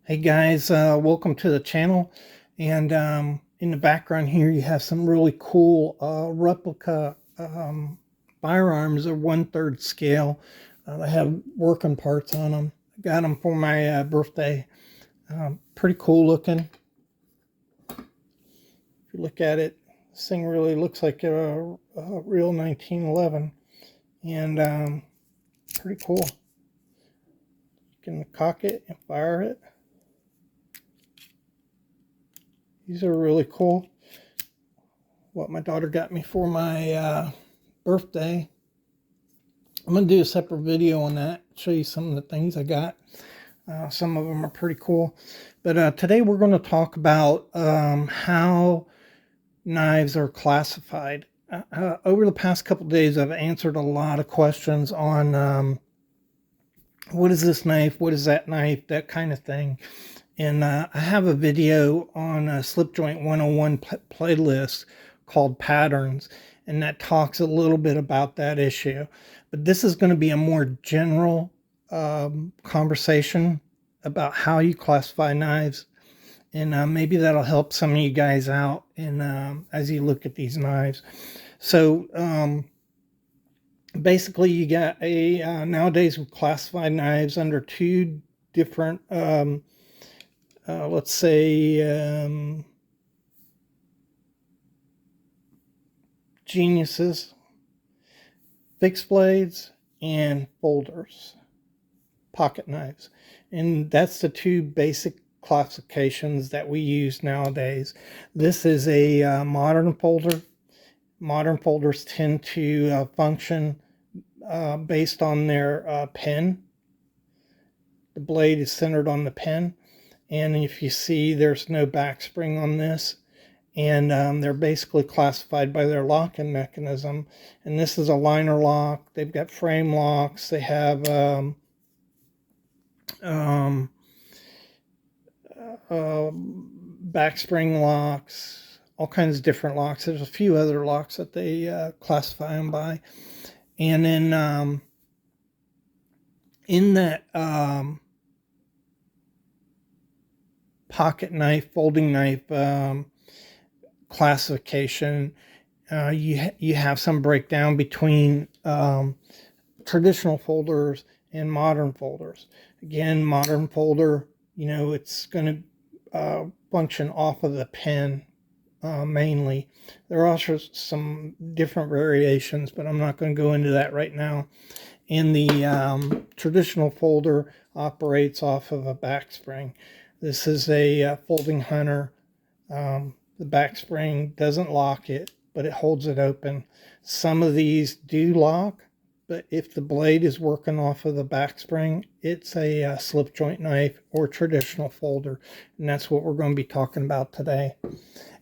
Hey guys, welcome to the channel. And in the background here, you have some really cool replica firearms of 1/3 scale. They have working parts on them. I got them for my birthday. Pretty cool looking. If you look at it, this thing really looks like a real 1911, and pretty cool. You can cock it and fire it. These are really cool. What my daughter got me for my birthday. I'm going to do a separate video on that, show you some of the things I got. Some of them are pretty cool. But today we're going to talk about how knives are classified. Over the past couple days, I've answered a lot of questions on what is this knife, what is that knife, that kind of thing. And I have a video on a Slip Joint 101 playlist called Patterns, and that talks a little bit about that issue. But this is going to be a more general conversation about how you classify knives, and maybe that'll help some of you guys out as you look at these knives. So basically, you got nowadays we classify knives under two different let's say geniuses: fixed blades and folders, pocket knives. And that's the two basic classifications that we use nowadays. This is a modern folder. Modern folders tend to function based on their pen. The blade is centered on the pen. And if you see, there's no back spring on this. And they're basically classified by their locking mechanism. And this is a liner lock. They've got frame locks. They have back spring locks, all kinds of different locks. There's a few other locks that they classify them by. And then in that pocket knife, folding knife classification, you have some breakdown between traditional folders and modern folders. Again, modern folder, it's going to function off of the pen mainly. There are also some different variations, but I'm not going to go into that right now. And the traditional folder operates off of a back spring. This is a folding hunter. The back spring doesn't lock it, but it holds it open. Some of these do lock, but if the blade is working off of the back spring, it's a slip joint knife or traditional folder. And that's what we're going to be talking about today.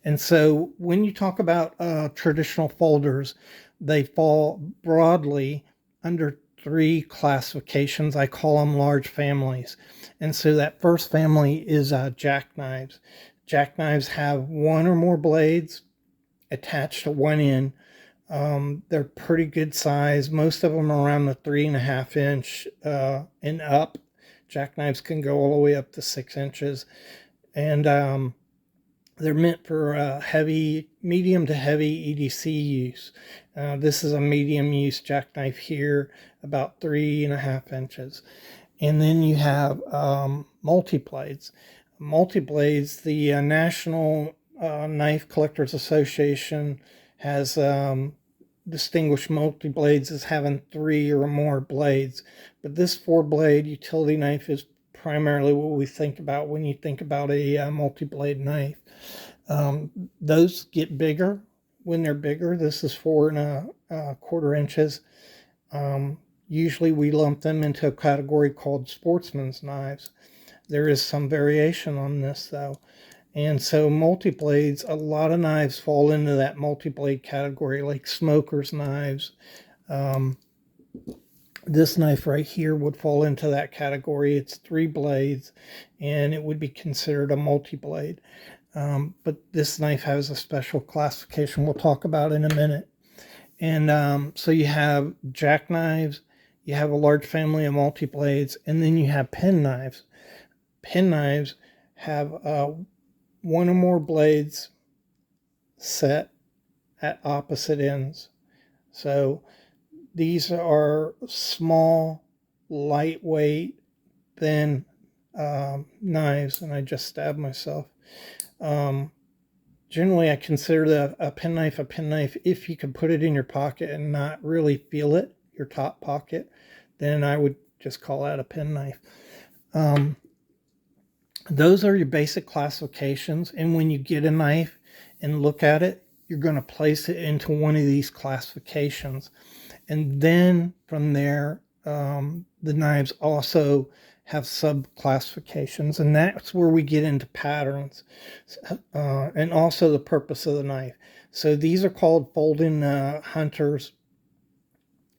And so when you talk about traditional folders, they fall broadly under three classifications. I call them large families. And so that first family is jackknives. Jackknives have one or more blades attached to one end. They're pretty good size. Most of them are around the 3.5 inch and up. Jackknives can go all the way up to 6 inches. And they're meant for medium to heavy EDC use. This is a medium use jackknife here, about 3.5 inches. And then you have multi-blades. Multi-blades, the National Knife Collectors Association has distinguished multi-blades as having 3 or more blades. But this 4-blade utility knife is primarily what we think about when you think about a multi-blade knife. Those get bigger when they're bigger. This is 4.25 inches. Usually we lump them into a category called sportsman's knives. There is some variation on this though. And so multi-blades, a lot of knives fall into that multi-blade category, like smoker's knives. This knife right here would fall into that category. It's 3 blades, and it would be considered a multi-blade. But this knife has a special classification we'll talk about in a minute. And so you have jackknives, you have a large family of multi-blades, and then you have pen knives. Pen knives have one or more blades set at opposite ends. So these are small, lightweight, thin knives, and I just stabbed myself. Generally, I consider a pen knife if you can put it in your pocket and not really feel it, your top pocket, then I would just call that a pen knife. Those are your basic classifications, and when you get a knife and look at it, you're going to place it into one of these classifications. And then from there, the knives also have sub-classifications, and that's where we get into patterns and also the purpose of the knife. So these are called folding hunters.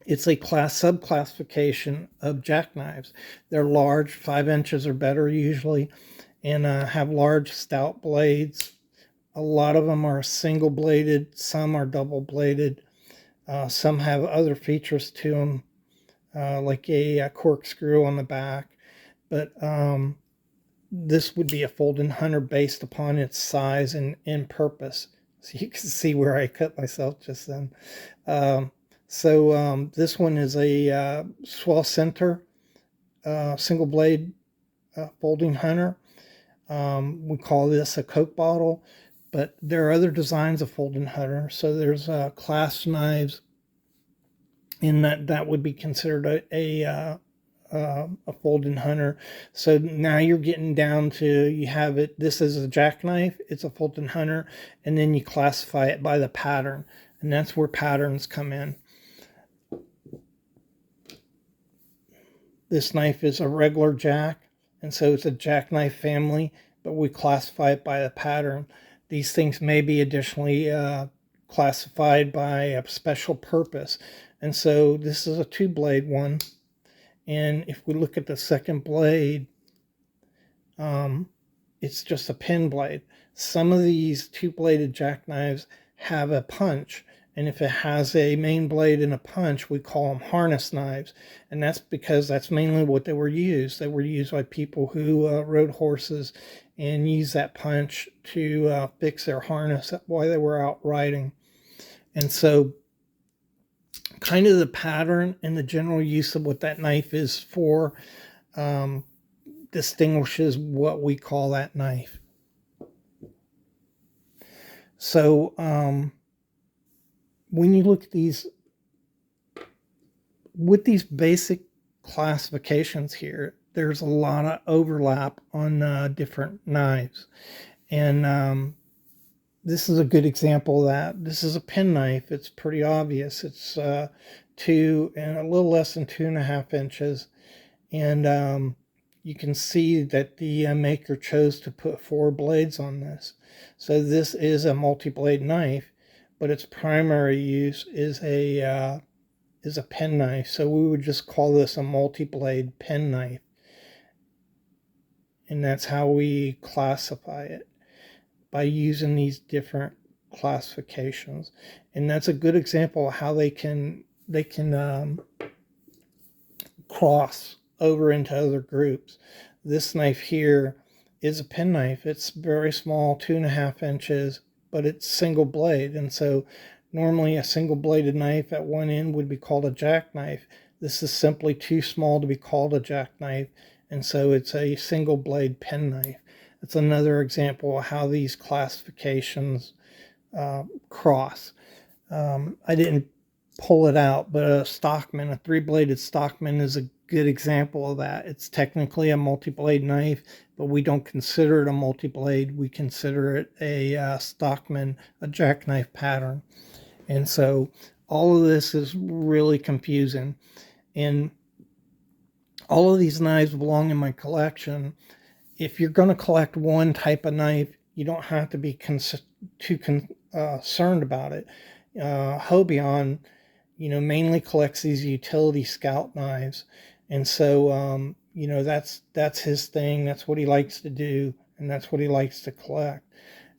It's a sub-classification of jackknives. They're large, 5 inches or better usually, and have large, stout blades. A lot of them are single-bladed, some are double-bladed. Some have other features to them, like a corkscrew on the back. But this would be a folding hunter based upon its size and purpose. So you can see where I cut myself just then. This one is a swell center single blade folding hunter. We call this a Coke bottle, but there are other designs of folding hunter. So there's clasp knives, and that would be considered a folding hunter. So now you're getting down to, you have it, this is a jackknife, it's a folding hunter, and then you classify it by the pattern, and that's where patterns come in. This knife is a regular jack, and so it's a jackknife family, but we classify it by the pattern. These things may be additionally classified by a special purpose, and so this is a 2-blade one. And if we look at the second blade, it's just a pin blade. Some of these 2-bladed jackknives have a punch, and if it has a main blade and a punch, we call them harness knives. And that's because that's mainly what they were used. They were used by people who rode horses and used that punch to fix their harness while they were out riding. And so kind of the pattern and the general use of what that knife is for distinguishes what we call that knife. So when you look at these, with these basic classifications here, there's a lot of overlap on different knives. And this is a good example of that. This is a pen knife. It's pretty obvious. It's 2 and a little less than 2.5 inches. And you can see that the maker chose to put 4 blades on this. So this is a multi-blade knife, but its primary use is a pen knife. So we would just call this a multi-blade pen knife. And that's how we classify it, by using these different classifications. And that's a good example of how they can cross over into other groups. This knife here is a pen knife. It's very small, 2.5 inches, but it's single blade. And so normally a single bladed knife at one end would be called a jackknife. This is simply too small to be called a jackknife, and so it's a single blade pen knife. It's another example of how these classifications cross. I didn't pull it out, but a Stockman, a 3-bladed Stockman, is a good example of that. It's technically a multi-blade knife, but we don't consider it a multi-blade. We consider it a Stockman, a jackknife pattern. And so all of this is really confusing. And all of these knives belong in my collection. if you're going to collect one type of knife, you don't have to be too concerned about it. Hobion, mainly collects these utility scout knives, and so that's his thing. That's what he likes to do, and that's what he likes to collect.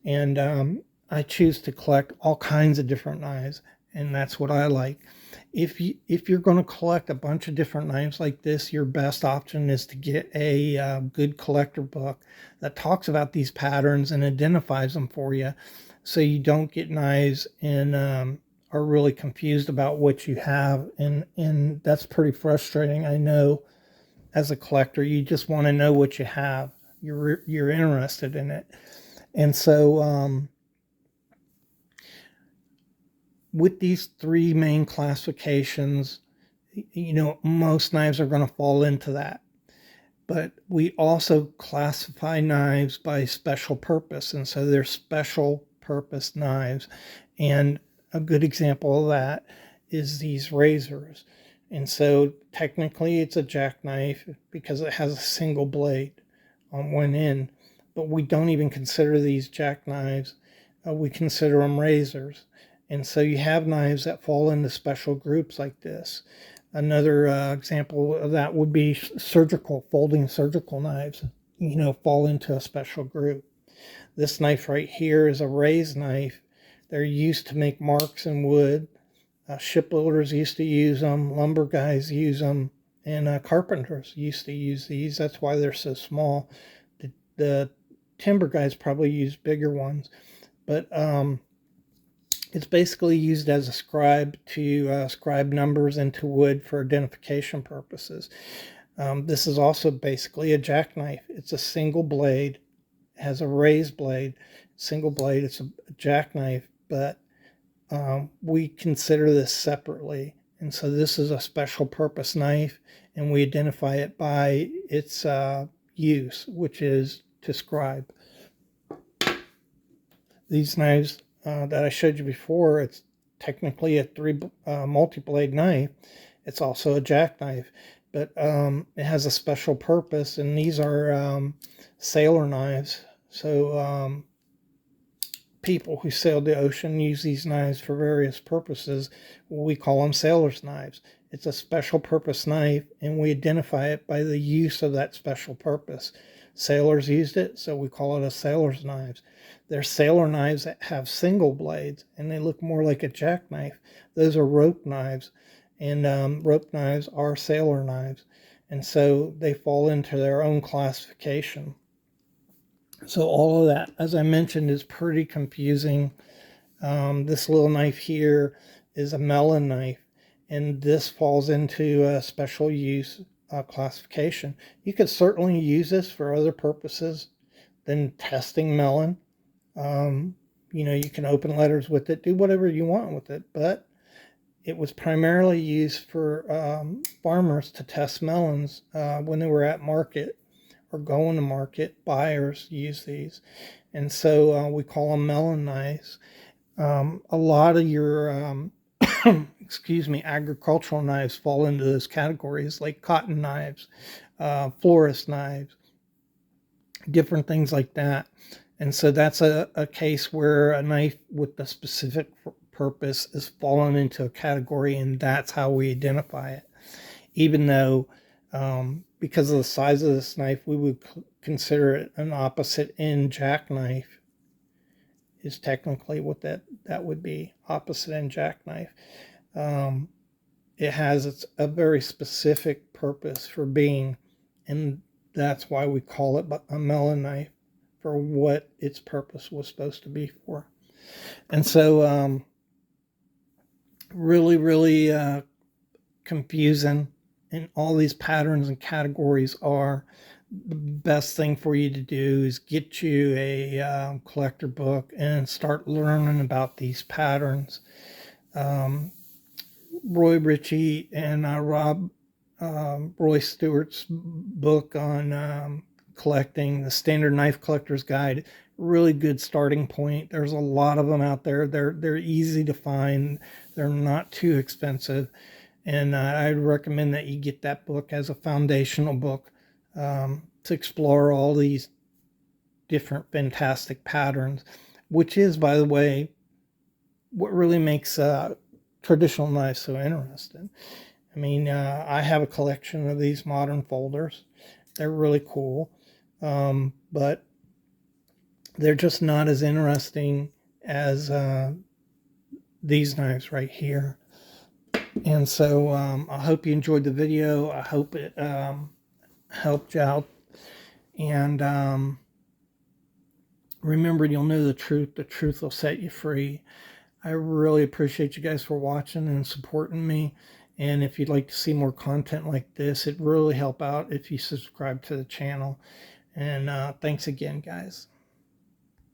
And I choose to collect all kinds of different knives, and that's what I like. If you're going to collect a bunch of different knives like this, your best option is to get a good collector book that talks about these patterns and identifies them for you, so you don't get knives and are really confused about what you have, and that's pretty frustrating. I know, as a collector, you just want to know what you have. You're interested in it, and so with these three main classifications, most knives are going to fall into that. But we also classify knives by special purpose, and so they're special purpose knives. And a good example of that is these razors. And so technically it's a jackknife because it has a single blade on one end, but we don't even consider these jackknives. We consider them razors. And so you have knives that fall into special groups like this. Another example of that would be folding surgical knives, fall into a special group. This knife right here is a raised knife. They're used to make marks in wood. Shipbuilders used to use them, lumber guys use them, and carpenters used to use these. That's why they're so small. The timber guys probably use bigger ones, but it's basically used as a scribe to scribe numbers into wood for identification purposes. This is also basically a jackknife. It's a single blade, has a raised blade, single blade. It's a jackknife, but we consider this separately. And so this is a special purpose knife, and we identify it by its use, which is to scribe. These knives that I showed you before, it's technically a multi-blade knife. It's also a jackknife, but it has a special purpose, and these are sailor knives. So people who sail the ocean use these knives for various purposes. We call them sailor's knives. It's a special purpose knife, and we identify it by the use of that special purpose. Sailors used it, so we call it a sailor's knives. There's sailor knives that have single blades, and they look more like a jackknife. Those are rope knives, and rope knives are sailor knives, and so they fall into their own classification. So all of that, as I mentioned, is pretty confusing. This little knife here is a melon knife, and this falls into a special use classification. You could certainly use this for other purposes than testing melon. You can open letters with it, do whatever you want with it, but it was primarily used for farmers to test melons when they were at market or going to market. Buyers use these, and so we call them melon knives. A lot of your agricultural knives fall into those categories, like cotton knives, florist knives, different things like that. And so that's a case where a knife with a specific purpose is fallen into a category, and that's how we identify it. Even though, because of the size of this knife, we would consider it an opposite end jackknife, is technically what that would be, opposite end jackknife. It has a very specific purpose for being, and that's why we call it a melon knife, for what its purpose was supposed to be for. And so really confusing, and all these patterns and categories are. The best thing for you to do is get you a collector book and start learning about these patterns. Roy Ritchie and Roy Stewart's book on collecting, the Standard Knife Collector's Guide, really good starting point. There's a lot of them out there. They're easy to find. They're not too expensive, and I'd recommend that you get that book as a foundational book to explore all these different fantastic patterns, which is, by the way, what really makes traditional knives so interesting. I mean, I have a collection of these modern folders. They're really cool, but they're just not as interesting as these knives right here. And so I hope you enjoyed the video. I hope it helped you out. And remember, you'll know the truth. The truth will set you free. I really appreciate you guys for watching and supporting me. And if you'd like to see more content like this, it'd really help out if you subscribe to the channel. And thanks again, guys.